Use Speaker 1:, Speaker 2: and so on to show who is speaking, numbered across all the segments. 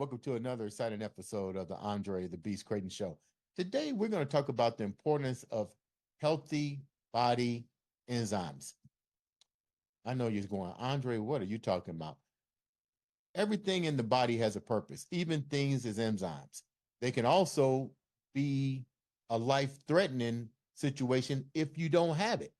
Speaker 1: Welcome to another exciting episode of the Andre The Beast Crayton Show. Today, we're going to talk about the importance of healthy body enzymes. I know you're going, Andre, what are you talking about? Everything in the body has a purpose, even things as enzymes. They can also be a life-threatening situation if you don't have it.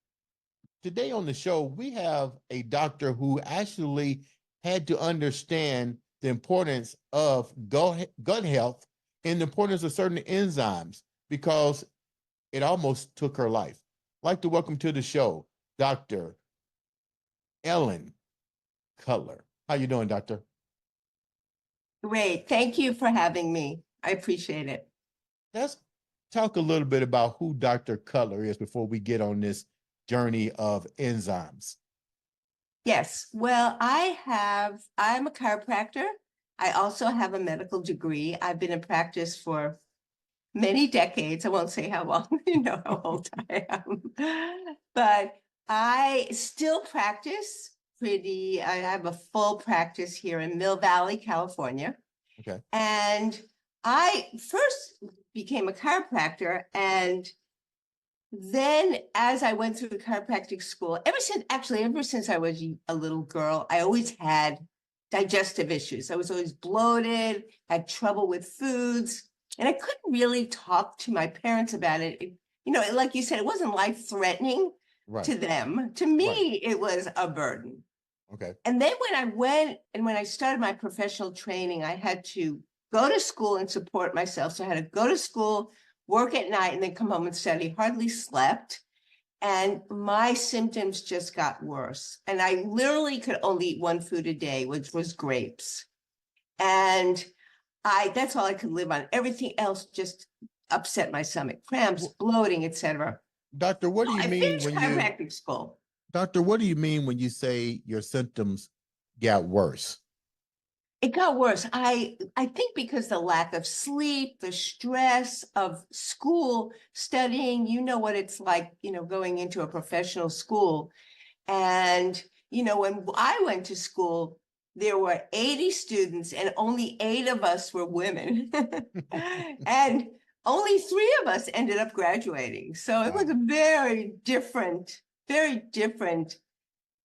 Speaker 1: Today on the show, we have a doctor who actually had to understand the importance of gut health and the importance of certain enzymes because it almost took her life. I'd like to welcome to the show, Dr. Ellen Cutler. How you doing, doctor?
Speaker 2: Great. Thank you for having me. I appreciate it.
Speaker 1: Let's talk a little bit about who Dr. Cutler is before we get on this journey of enzymes.
Speaker 2: Yes. Well, I'm a chiropractor. I also have a medical degree. I've been in practice for many decades. I won't say how long, you know how old I am. But I still practice I have a full practice here in Mill Valley, California.
Speaker 1: Okay.
Speaker 2: And I first became a chiropractor, and then as I went through chiropractic school, ever since I was a little girl, I always had digestive issues. I was always bloated, had trouble with foods, and I couldn't really talk to my parents about it. Like you said, it wasn't life-threatening to them. To me, it was a burden.
Speaker 1: Okay.
Speaker 2: And then when I started my professional training, I had to go to school and support myself. So I had to go to school, work at night, and then come home and study. Hardly slept. And my symptoms just got worse. And I literally could only eat one food a day, which was grapes. And that's all I could live on. Everything else just upset my stomach, cramps, bloating, etc.
Speaker 1: Doctor, what do you mean when
Speaker 2: chiropractic school?
Speaker 1: Doctor, what do you mean when you say your symptoms got worse?
Speaker 2: It got worse. I think because the lack of sleep, the stress of school, studying, you know what it's like, going into a professional school. And, when I went to school, there were 80 students and only 8 of us were women. And only 3 of us ended up graduating. So it was a very different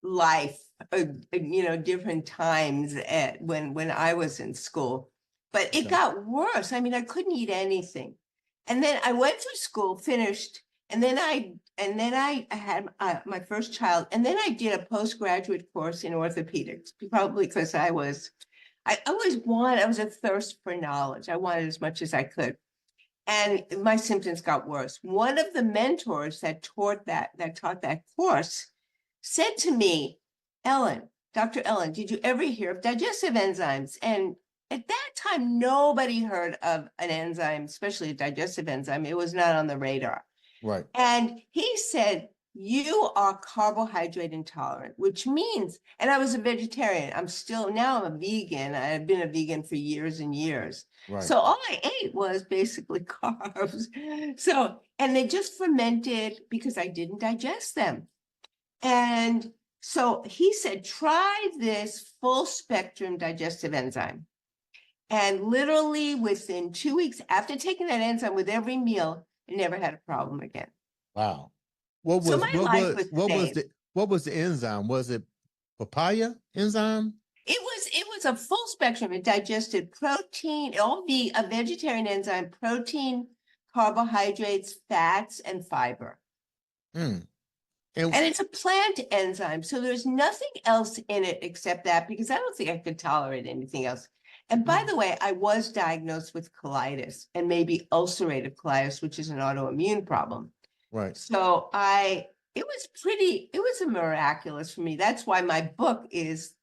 Speaker 2: life, different times when I was in school. But it got worse. I mean, I couldn't eat anything. And then I went through school, finished, and then I had my first child, and then I did a postgraduate course in orthopedics, probably because I was a thirst for knowledge. I wanted as much as I could. And my symptoms got worse. One of the mentors that taught that course said to me, Dr. Ellen, did you ever hear of digestive enzymes? And at that time, nobody heard of an enzyme, especially a digestive enzyme. It was not on the radar.
Speaker 1: Right.
Speaker 2: And he said, you are carbohydrate intolerant, which means, and I was a vegetarian. Now I'm a vegan. I've been a vegan for years and years.
Speaker 1: Right.
Speaker 2: So all I ate was basically carbs. And they just fermented because I didn't digest them. And so he said, try this full spectrum digestive enzyme. And literally within 2 weeks after taking that enzyme with every meal, I never had a problem again.
Speaker 1: Wow. What was the enzyme? Was it papaya enzyme?
Speaker 2: It was a full spectrum. It digested protein, a vegetarian enzyme, protein, carbohydrates, fats, and fiber.
Speaker 1: And
Speaker 2: it's a plant enzyme. So there's nothing else in it except that, because I don't think I could tolerate anything else. And by the way, I was diagnosed with colitis and maybe ulcerative colitis, which is an autoimmune problem.
Speaker 1: Right.
Speaker 2: So it was a miraculous for me. That's why my book is,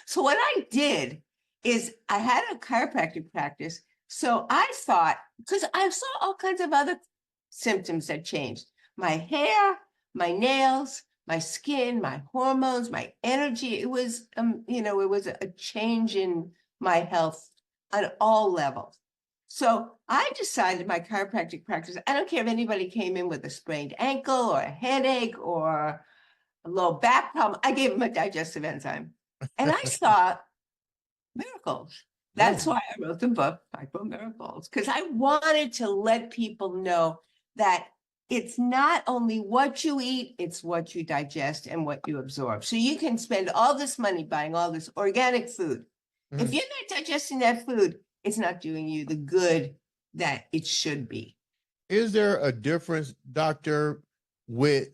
Speaker 2: so what I did is I had a chiropractic practice. So I thought, because I saw all kinds of other symptoms that changed: my hair, my nails, my skin, my hormones, my energy. It was, it was a change in my health on all levels. So I decided my chiropractic practice, I don't care if anybody came in with a sprained ankle or a headache or a low back problem, I gave them a digestive enzyme. And I saw miracles. That's
Speaker 1: Yeah.
Speaker 2: why I wrote the book, Micro Miracles, because I wanted to let people know that it's not only what you eat, it's what you digest and what you absorb. So you can spend all this money buying all this organic food. If
Speaker 1: Mhm.
Speaker 2: you're not digesting that food, it's not doing you the good that it should be.
Speaker 1: Is there a difference, doctor, with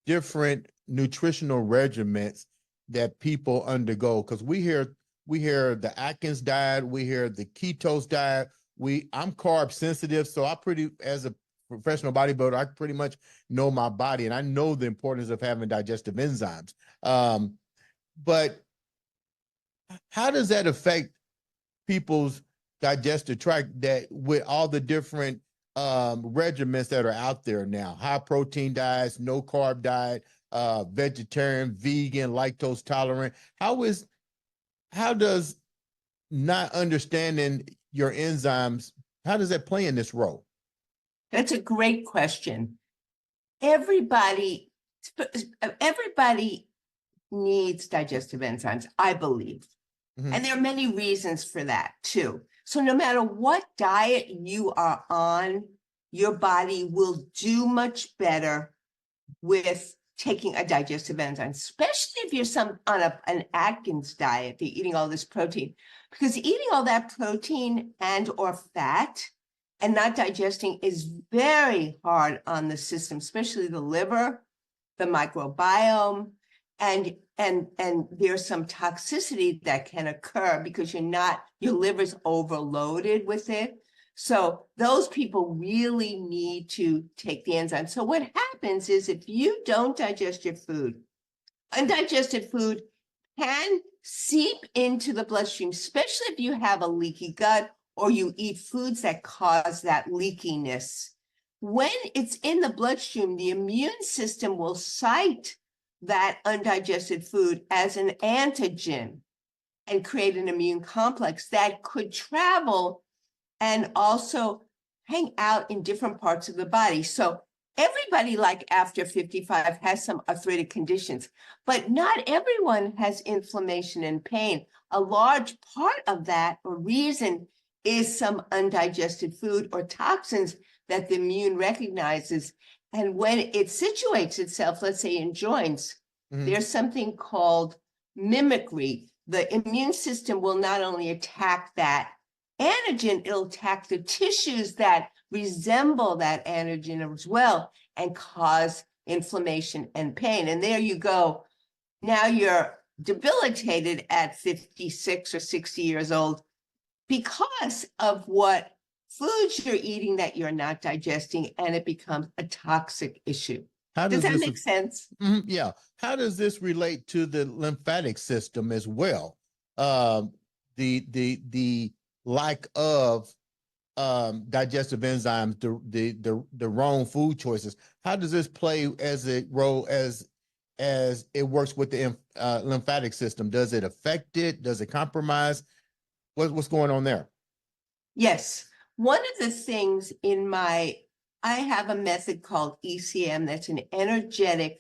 Speaker 1: different nutritional regimens that people undergo? Because we hear the Atkins diet, we hear the ketos diet. I'm carb sensitive, so as a professional bodybuilder, I pretty much know my body, and I know the importance of having digestive enzymes. But how does that affect people's digestive tract, that with all the different regimens that are out there now, high protein diets, no carb diet, vegetarian, vegan, lactose tolerant? How does not understanding your enzymes, how does that play in this role?
Speaker 2: That's a great question. Everybody, everybody needs digestive enzymes, I believe.
Speaker 1: Mhm.
Speaker 2: And there are many reasons for that too. So no matter what diet you are on, your body will do much better with taking a digestive enzyme, especially if you're on an Atkins diet, you're eating all this protein, because eating all that protein and or fat and not digesting is very hard on the system, especially the liver, the microbiome, and there's some toxicity that can occur because your liver's overloaded with it. So those people really need to take the enzyme. So what happens is if you don't digest your food, undigested food can seep into the bloodstream, especially if you have a leaky gut or you eat foods that cause that leakiness. When it's in the bloodstream, the immune system will cite that undigested food as an antigen and create an immune complex that could travel and also hang out in different parts of the body. So everybody, like after 55, has some arthritic conditions, but not everyone has inflammation and pain. A large part of that or reason is some undigested food or toxins that the immune recognizes. And when it situates itself, let's say in joints, there's something called mimicry. The immune system will not only attack that antigen, it'll attack the tissues that resemble that antigen as well and cause inflammation and pain. And there you go. Now you're debilitated at 56 or 60 years old because of what foods you're eating that you're not digesting, and it becomes a toxic issue.
Speaker 1: How
Speaker 2: Does
Speaker 1: does
Speaker 2: that
Speaker 1: this
Speaker 2: make sense?
Speaker 1: Yeah. How does this relate to the lymphatic system as well? The lack of digestive enzymes, the wrong food choices. How does this play as a role as it works with the lymphatic system? Does it affect it? Does it compromise? What's going on there?
Speaker 2: Yes. One of the things I have a method called ECM that's an energetic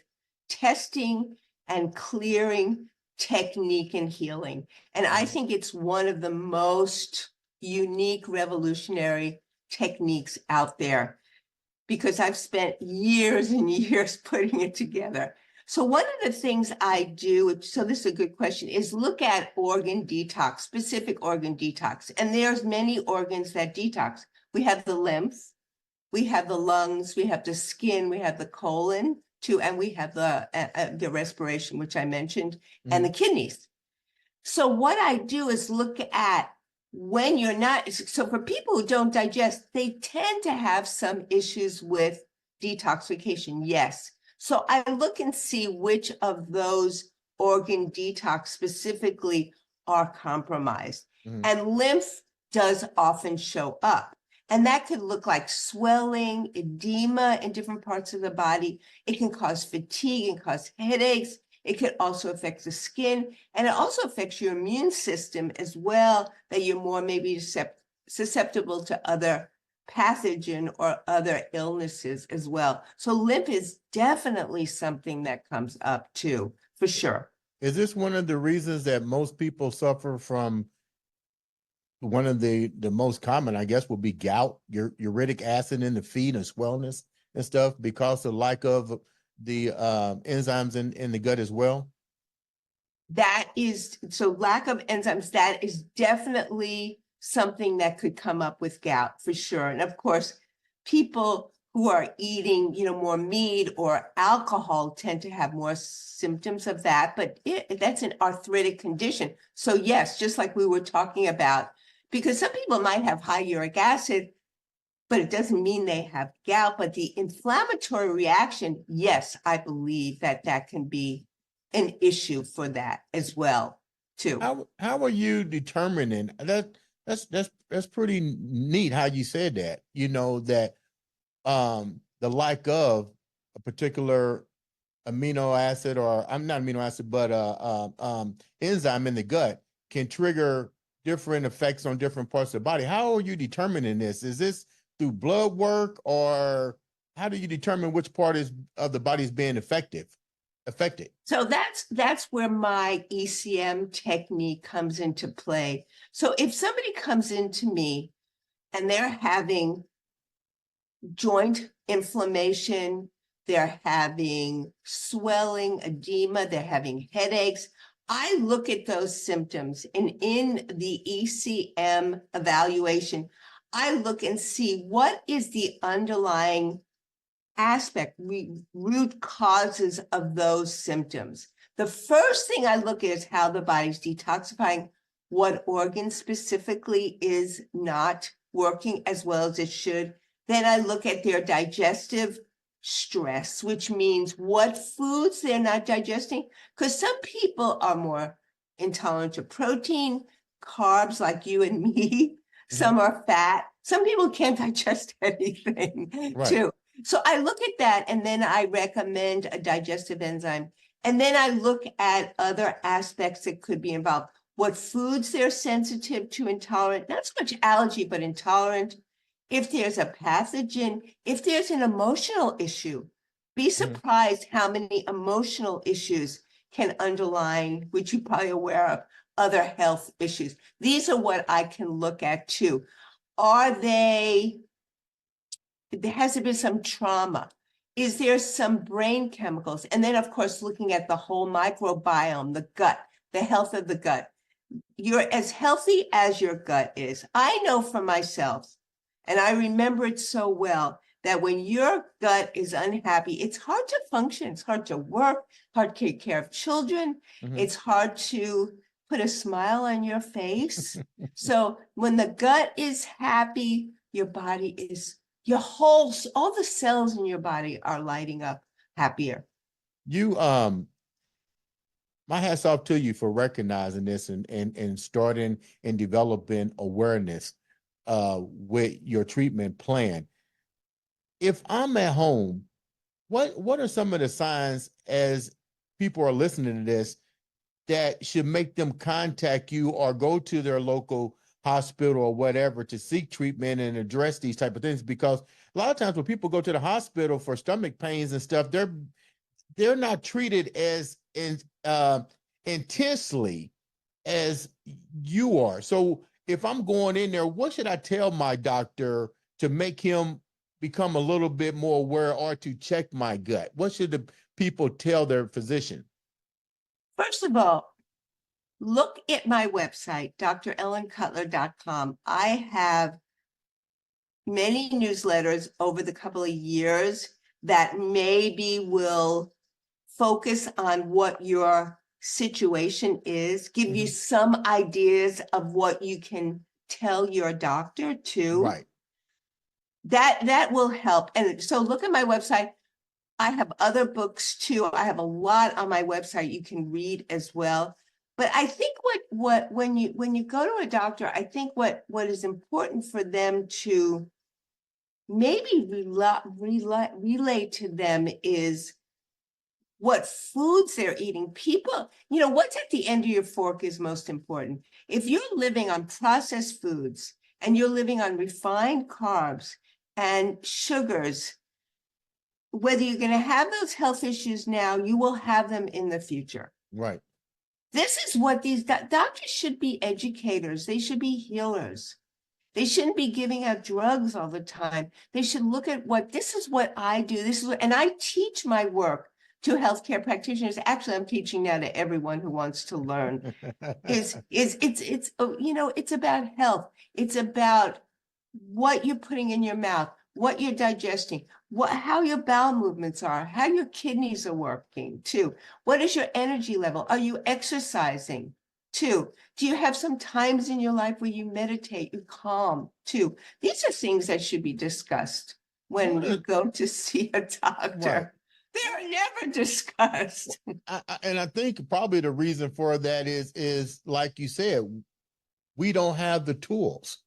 Speaker 2: testing and clearing technique in healing. And I think it's one of the most unique, revolutionary techniques out there because I've spent years and years putting it together. So one of the things I do, so this is a good question, is look at organ detox, specific organ detox. And there's many organs that detox. We have the lymph, we have the lungs, we have the skin, we have the colon too, and we have the respiration, which I mentioned, and the kidneys. So what I do is look at when you're not, so for people who don't digest, they tend to have some issues with detoxification, yes. So I look and see which of those organ detox specifically are compromised. And lymph does often show up. And that could look like swelling, edema in different parts of the body. It can cause fatigue and cause headaches. It could also affect the skin, and it also affects your immune system as well, that you're more maybe susceptible to other pathogen or other illnesses as well. So lymph is definitely something that comes up too, for sure.
Speaker 1: Is this one of the reasons that most people suffer from one of the most common, I guess, would be gout, uric acid in the feet and swellness and stuff because of lack of the enzymes in the gut as well.
Speaker 2: That is, so lack of enzymes, that is definitely something that could come up with gout for sure. And of course, people who are eating, more meat or alcohol tend to have more symptoms of that, but that's an arthritic condition. So yes, just like we were talking about, because some people might have high uric acid, but it doesn't mean they have gout. But the inflammatory reaction, yes, I believe that that can be an issue for that as well, too.
Speaker 1: How are you determining that? That's pretty neat how you said that. That the lack of a particular amino acid, or I'm not amino acid, but enzyme in the gut can trigger different effects on different parts of the body. How are you determining this? Is this through blood work, or how do you determine which part of the body is being affected?
Speaker 2: So that's where my ECM technique comes into play. So if somebody comes into me and they're having joint inflammation, they're having swelling, edema, they're having headaches, I look at those symptoms, and in the ECM evaluation, I look and see what is the underlying aspect, root causes of those symptoms. The first thing I look at is how the body's detoxifying, what organ specifically is not working as well as it should. Then I look at their digestive stress, which means what foods they're not digesting, because some people are more intolerant to protein, carbs like you and me. Some are fat. Some people can't digest anything too. So I look at that, and then I recommend a digestive enzyme. And then I look at other aspects that could be involved. What foods they're sensitive to, intolerant, not so much allergy, but intolerant. If there's a pathogen, if there's an emotional issue, be surprised how many emotional issues can underline, which you're probably aware of, other health issues. These are what I can look at too. Has there been some trauma? Is there some brain chemicals? And then, of course, looking at the whole microbiome, the gut, the health of the gut. You're as healthy as your gut is. I know for myself, and I remember it so well, that when your gut is unhappy, it's hard to function. It's hard to work, hard to take care of children. It's hard to put a smile on your face. So when the gut is happy, your body is, all the cells in your body are lighting up happier.
Speaker 1: You my hat's off to you for recognizing this and starting and developing awareness with your treatment plan. If I'm at home, what are some of the signs, as people are listening to this, that should make them contact you or go to their local hospital or whatever to seek treatment and address these type of things? Because a lot of times when people go to the hospital for stomach pains and stuff, they're not treated as intensely as you are. So if I'm going in there, what should I tell my doctor to make him become a little bit more aware, or to check my gut? What should the people tell their physician?
Speaker 2: First of all, look at my website, drellencutler.com. I have many newsletters over the couple of years that maybe will focus on what your situation is, give you some ideas of what you can tell your doctor too.
Speaker 1: Right.
Speaker 2: That will help. And so look at my website. I have other books too. I have a lot on my website you can read as well. But I think when you go to a doctor, I think what is important for them to maybe relay to them is what foods they're eating. People, what's at the end of your fork is most important. If you're living on processed foods and you're living on refined carbs and sugars, whether you're going to have those health issues now, you will have them in the future.
Speaker 1: Right.
Speaker 2: This is what these doctors should be educators. They should be healers. They shouldn't be giving out drugs all the time. They should look at this is what I do. This is and I teach my work to healthcare practitioners. Actually, I'm teaching now to everyone who wants to learn. It's it's about health. It's about what you're putting in your mouth, what you're digesting, how your bowel movements are, how your kidneys are working too. What is your energy level? Are you exercising? Too. Do you have some times in your life where you meditate, you calm too? These are things that should be discussed when you go to see a doctor. Right. They're never discussed.
Speaker 1: And I think probably the reason for that is like you said, we don't have the tools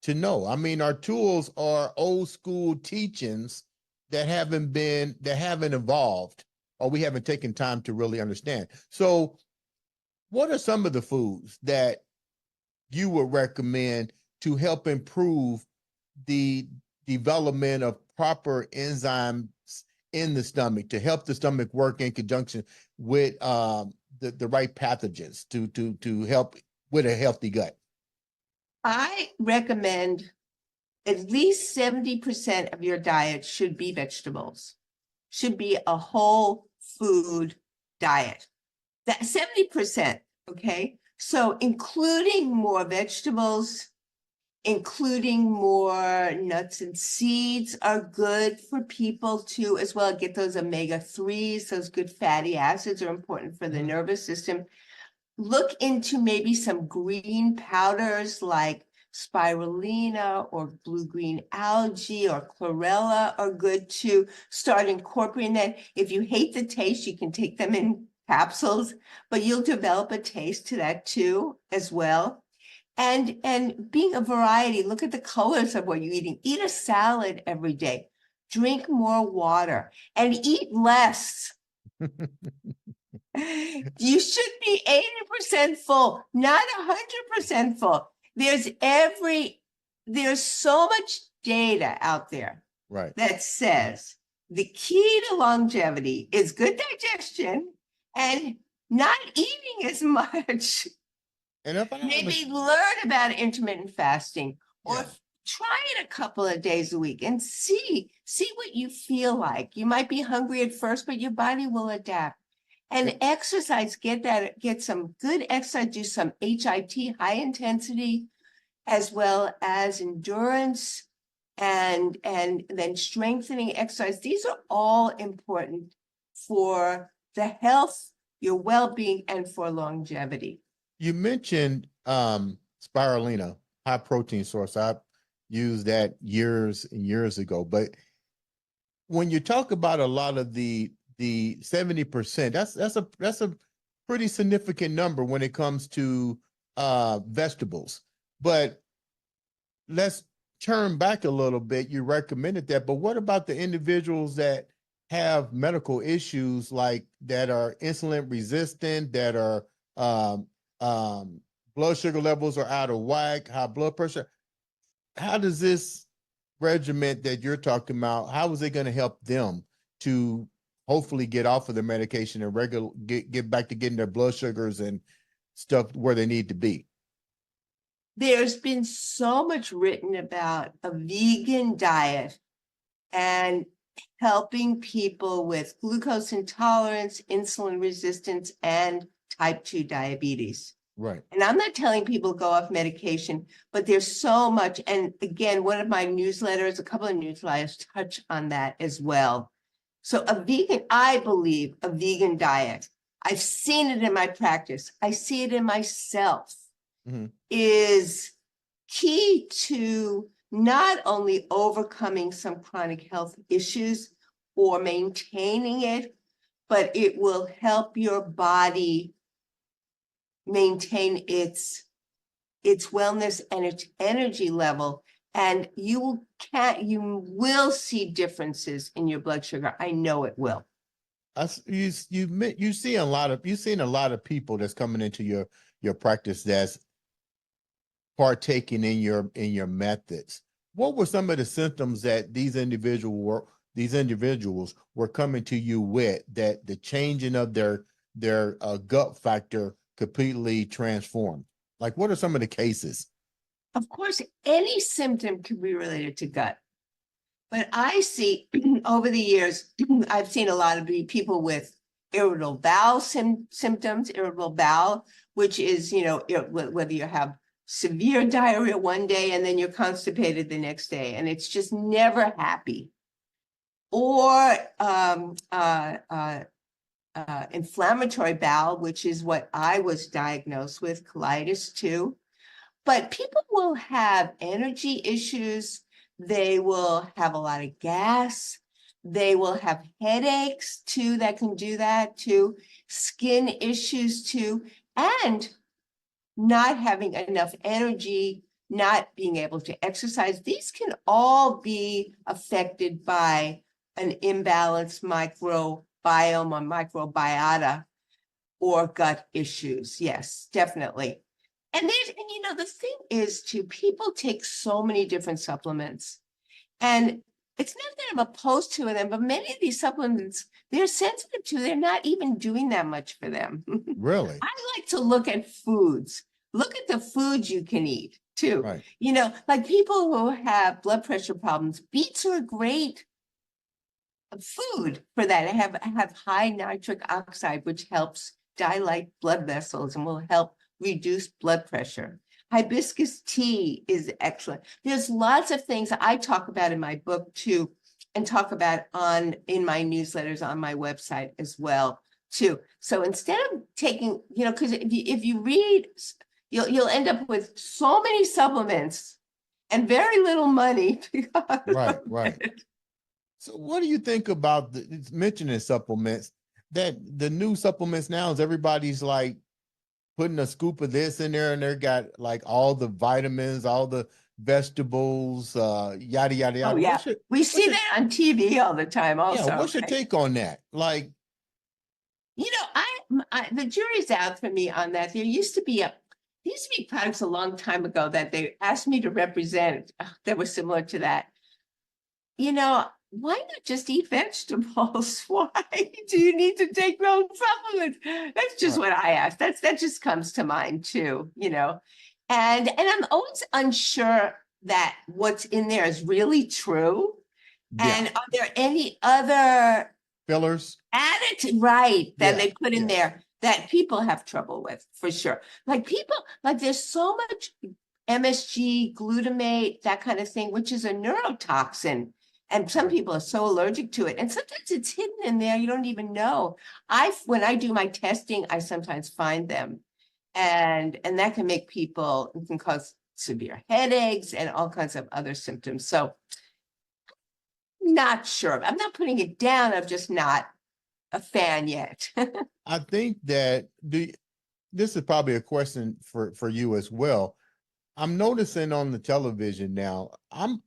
Speaker 1: to know. I mean, our tools are old school teachings that haven't evolved, or we haven't taken time to really understand. So what are some of the foods that you would recommend to help improve the development of proper enzymes in the stomach, to help the stomach work in conjunction with the right pathogens to help with a healthy gut?
Speaker 2: I recommend at least 70% of your diet should be vegetables, should be a whole food diet. That 70%, okay? So including more vegetables, including more nuts and seeds are good for people too, as well. Get those omega-3s, those good fatty acids are important for the nervous system. Look into maybe some green powders like spirulina or blue-green algae or chlorella are good to start incorporating that. If you hate the taste, you can take them in capsules, but you'll develop a taste to that too as well. And being a variety, look at the colors of what you're eating. Eat a salad every day. Drink more water and eat less. You should be 80% full, not 100% full. There's so much data out there,
Speaker 1: right,
Speaker 2: that says the key to longevity is good digestion and not eating as much. And if maybe learn about intermittent fasting, or try it a couple of days a week and see what you feel like. You might be hungry at first, but your body will adapt. And exercise, get some good exercise, do some HIIT, high intensity, as well as endurance and then strengthening exercise. These are all important for the health, your well-being, and for longevity. You mentioned spirulina, high protein source. I used that years and years ago. But when you talk about a lot of the 70%, that's a pretty significant number when it comes to vegetables. But let's turn back a little bit. You recommended that, but what about the individuals that have medical issues, like that are insulin resistant, that are blood sugar levels are out of whack, high blood pressure? How does this regimen that you're talking about, how is it going to help them to hopefully get off of the medication and get back to getting their blood sugars and stuff where they need to be? There's been so much written about a vegan diet and helping people with glucose intolerance, insulin resistance, and type 2 diabetes. Right. And I'm not telling people to go off medication, but there's so much. And again, one of my newsletters, a couple of newsletters touch on that as well. So I believe a vegan diet, I've seen it in my practice, I see it in myself, is key to not only overcoming some chronic health issues or maintaining it, but it will help your body maintain its wellness and its energy level. And you will see differences in your blood sugar. I know it will. You've seen a lot of people that's coming into your practice that's partaking in your methods. What were some of the symptoms that these individuals were coming to you with, that the changing of their gut factor
Speaker 1: completely transformed? Like, what are some of the cases?
Speaker 2: Of course, any symptom can be related to gut. But I see over the years, I've seen a lot of people with irritable bowel symptoms, irritable bowel, which is, whether you have severe diarrhea one day and then you're constipated the next day, and it's just never happy. Or inflammatory bowel, which is what I was diagnosed with, colitis too. But people will have energy issues. They will have a lot of gas. They will have headaches too, that can do that too. Skin issues too. And not having enough energy, not being able to exercise. These can all be affected by an imbalanced microbiome or microbiota or gut issues. Yes, definitely. And the thing is too, people take so many different supplements, and it's not that I'm opposed to them, but many of these supplements they're sensitive to, they're not even doing that much for them.
Speaker 1: Really?
Speaker 2: I like to look at foods. Look at the foods you can eat too.
Speaker 1: Right.
Speaker 2: Like people who have blood pressure problems, beets are a great food for that. I have high nitric oxide, which helps dilate blood vessels and will help reduce blood pressure. Hibiscus tea is excellent. There's lots of things I talk about in my book too, and talk about in my newsletters on my website as well too. So instead of taking, because if you read, you'll end up with so many supplements and very little money.
Speaker 1: Right. So what do you think about it's mentioning supplements, that the new supplements now is everybody's like putting a scoop of this in there and they got like all the vitamins, all the vegetables, yada, yada, yada.
Speaker 2: Oh, yeah. We see that on TV all the time also.
Speaker 1: Yeah, what's your take on that? Like,
Speaker 2: the jury's out for me on that. There used to be products a long time ago that they asked me to represent that were similar to that. Why not just eat vegetables? Why do you need to take those supplements? That's just what I ask. That just comes to mind too, and I'm always unsure that what's in there is really true. Yeah. And are there any other
Speaker 1: fillers
Speaker 2: added that they put in there that people have trouble with, for sure? Like there's so much MSG, glutamate, that kind of thing, which is a neurotoxin. And some people are so allergic to it. And sometimes it's hidden in there. You don't even know. When I do my testing, I sometimes find them. And that can make it can cause severe headaches and all kinds of other symptoms. So not sure. I'm not putting it down. I'm just not a fan yet.
Speaker 1: I think that this is probably a question for you as well. I'm noticing on the television now, I'm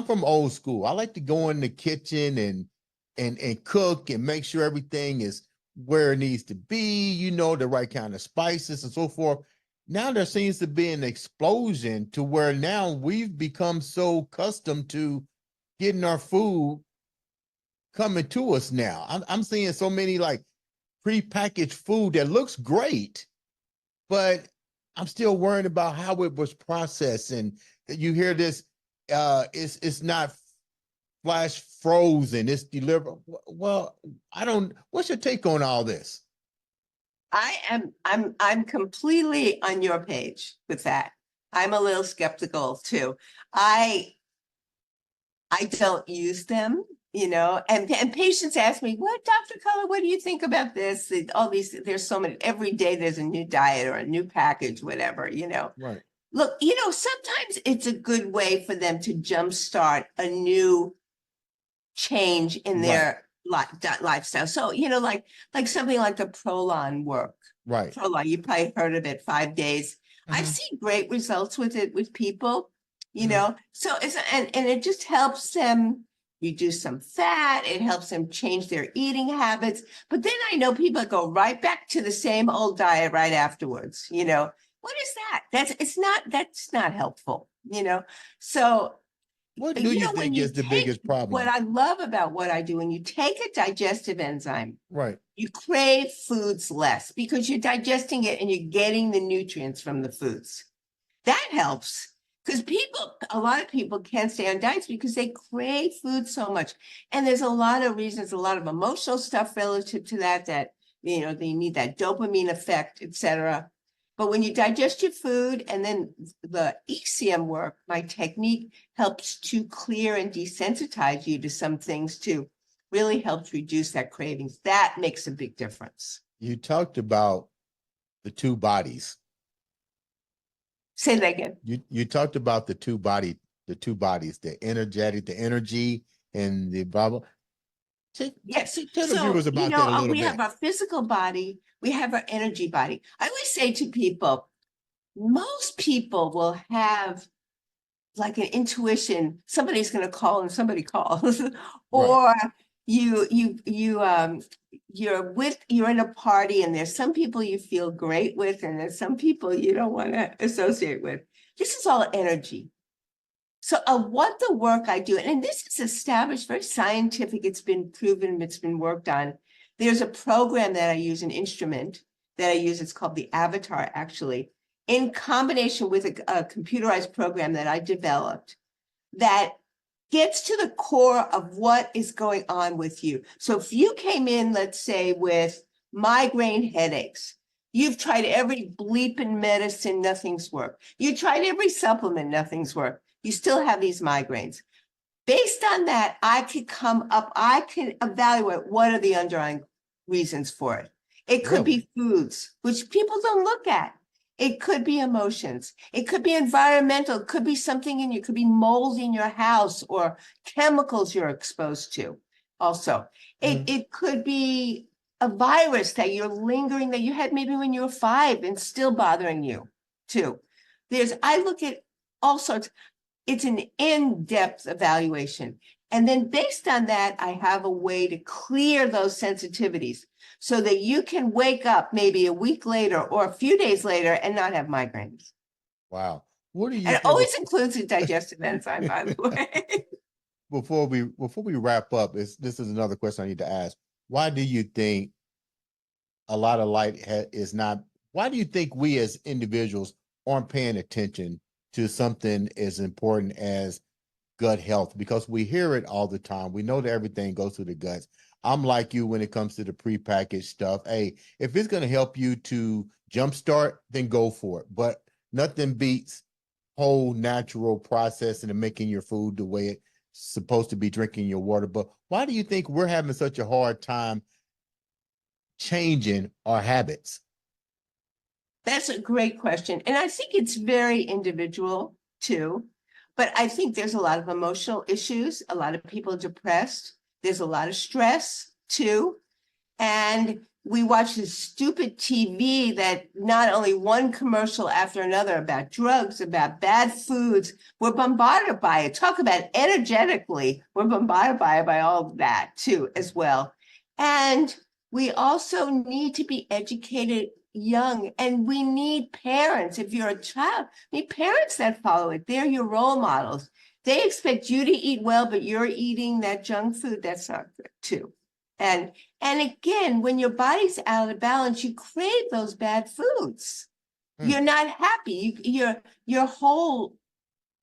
Speaker 1: from old school. I like to go in the kitchen and cook and make sure everything is where it needs to be, the right kind of spices and so forth. Now there seems to be an explosion to where now we've become so accustomed to getting our food coming to us now. I'm seeing so many like prepackaged food that looks great, but I'm still worried about how it was processed. And you hear this, it's not flash frozen, it's delivered. Well, what's your take on all this?
Speaker 2: I'm completely on your page with that. I'm a little skeptical too. I don't use them, and patients ask me, "What, Dr. Cutler, what do you think about this?" All these, there's so many, every day there's a new diet or a new package, whatever,
Speaker 1: Right.
Speaker 2: Look, sometimes it's a good way for them to jumpstart a new change in their lifestyle. So, like something like the Prolon work.
Speaker 1: Right.
Speaker 2: Prolon, you probably heard of it, 5 days. I've seen great results with it with people, so and it just helps them reduce some fat. It helps them change their eating habits. But then I know people go right back to the same old diet right afterwards, What is that? That's not helpful, So
Speaker 1: What do you
Speaker 2: when
Speaker 1: think
Speaker 2: you
Speaker 1: is the
Speaker 2: take
Speaker 1: biggest
Speaker 2: what
Speaker 1: problem?
Speaker 2: I love about what I do, when you take a digestive enzyme,
Speaker 1: Right.
Speaker 2: you crave foods less because you're digesting it and you're getting the nutrients from the foods. That helps because a lot of people can't stay on diets because they crave food so much. And there's a lot of reasons, a lot of emotional stuff relative to that, they need that dopamine effect, etc. But when you digest your food and then the ECM work, my technique helps to clear and desensitize you to some things too. Really helps reduce that cravings. That makes a big difference.
Speaker 1: You talked about the two bodies.
Speaker 2: Say that again.
Speaker 1: You talked about the two bodies, the energy and the blah blah.
Speaker 2: Yes.
Speaker 1: Tell the
Speaker 2: So,
Speaker 1: viewers about that a little
Speaker 2: we have
Speaker 1: bit.
Speaker 2: our physical body, we have our energy body. I always say to people, most people will have like an intuition, somebody's going to call and somebody calls,
Speaker 1: Right.
Speaker 2: or you're in a party and there's some people you feel great with and there's some people you don't want to associate with. This is all energy. So what the work I do, and this is established, very scientific, it's been proven, it's been worked on. There's a program that I use, an instrument that I use, it's called the Avatar, actually, in combination with a computerized program that I developed that gets to the core of what is going on with you. So if you came in, let's say, with migraine headaches, you've tried every bleeping medicine, nothing's worked. You tried every supplement, nothing's worked. You still have these migraines. Based on that, I can evaluate what are the underlying reasons for it. It could
Speaker 1: Really?
Speaker 2: be foods, which people don't look at. It could be emotions. It could be environmental. It could be something in you. It could be mold in your house or chemicals you're exposed to. Also, it could be a virus that you're lingering that you had maybe when you were 5 and still bothering you too. I look at all sorts. It's an in-depth evaluation. And then based on that, I have a way to clear those sensitivities so that you can wake up maybe a week later or a few days later and not have migraines.
Speaker 1: Wow. What do you
Speaker 2: And it
Speaker 1: think
Speaker 2: always includes a digestive enzyme, by the way.
Speaker 1: before we wrap up, this is another question I need to ask. Why do you think a lot of light is not, why do you think we as individuals aren't paying attention to something as important as gut health? Because we hear it all the time. We know that everything goes through the guts. I'm like you when it comes to the prepackaged stuff. Hey, if it's going to help you to jumpstart, then go for it. But nothing beats whole natural processing and making your food the way it's supposed to be, drinking your water. But why do you think we're having such a hard time changing our habits?
Speaker 2: That's a great question. And I think it's very individual too. But I think there's a lot of emotional issues, a lot of people are depressed. There's a lot of stress too. And we watch this stupid TV that not only one commercial after another about drugs, about bad foods, we're bombarded by it. Talk about energetically, we're bombarded by all of that too, as well. And we also need to be educated young, and we need parents. If you're a child, we need parents that follow it. They're your role models. They expect you to eat well, but you're eating that junk food. That's not good too. And again, when your body's out of balance, you crave those bad foods. You're not happy. Your whole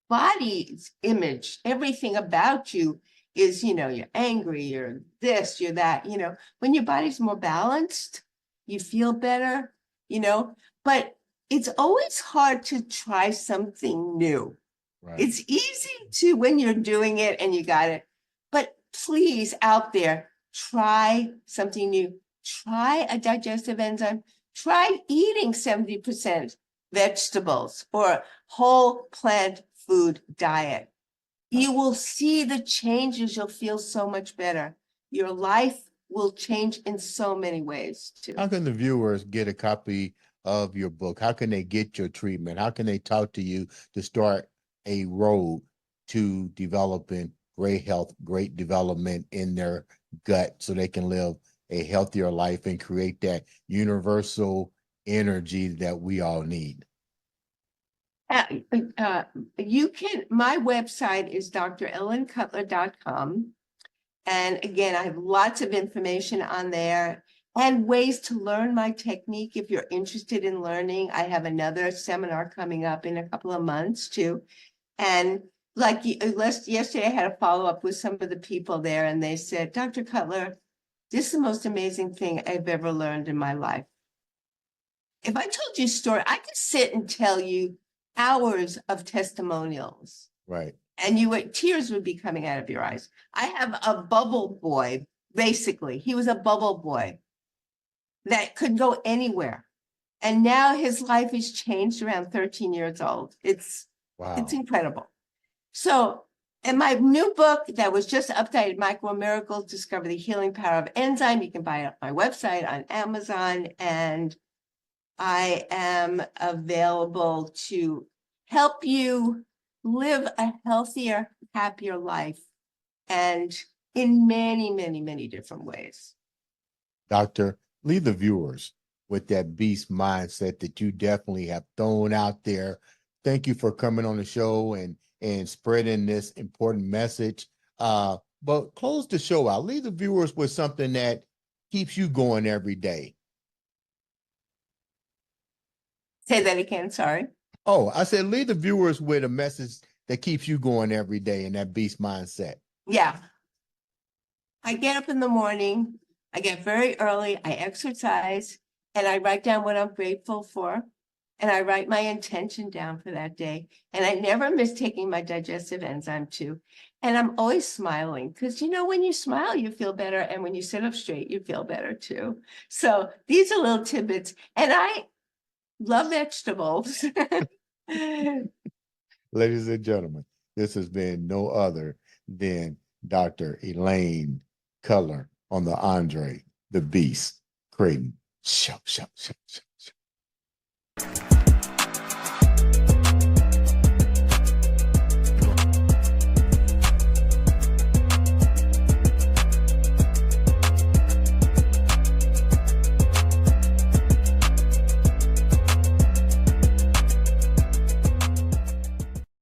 Speaker 2: body's image, everything about you is, you're angry, you're this, you're that, when your body's more balanced, you feel better, but it's always hard to try something new.
Speaker 1: Right.
Speaker 2: It's easy to when you're doing it and you got it, but please out there, try something new. Try a digestive enzyme. Try eating 70% vegetables or whole plant food diet. You will see the changes. You'll feel so much better. Your life will change in so many ways too.
Speaker 1: How can the viewers get a copy of your book? How can they get your treatment? How can they talk to you to start a road to developing great health, great development in their gut so they can live a healthier life and create that universal energy that we all need?
Speaker 2: You can, my website is drellencutler.com. And again, I have lots of information on there and ways to learn my technique. If you're interested in learning, I have another seminar coming up in a couple of months too. And like yesterday, I had a follow-up with some of the people there, and they said, Dr. Cutler, this is the most amazing thing I've ever learned in my life. If I told you a story, I could sit and tell you hours of testimonials.
Speaker 1: Right.
Speaker 2: And tears would be coming out of your eyes. I have a bubble boy, basically. He was a bubble boy that could go anywhere. And now his life has changed around 13 years old. It's incredible. So, and my new book that was just updated, Micro Miracles, Discover the Healing Power of Enzyme, you can buy it on my website on Amazon. And I am available to help you live a healthier, happier life, and in many, many, many different ways.
Speaker 1: Doctor, leave the viewers with that beast mindset that you definitely have thrown out there. Thank you for coming on the show and spreading this important message. But close the show out. Leave the viewers with something that keeps you going every day.
Speaker 2: Say that again, sorry.
Speaker 1: Oh, I said leave the viewers with a message that keeps you going every day in that beast mindset.
Speaker 2: Yeah. I get up in the morning, I get very early, I exercise, and I write down what I'm grateful for. And I write my intention down for that day. And I never miss taking my digestive enzyme too. And I'm always smiling because, when you smile, you feel better. And when you sit up straight, you feel better too. So these are little tidbits. And I love vegetables.
Speaker 1: Ladies and gentlemen, this has been no other than Dr. Elaine Cutler on the Andre the Beast Crayton show.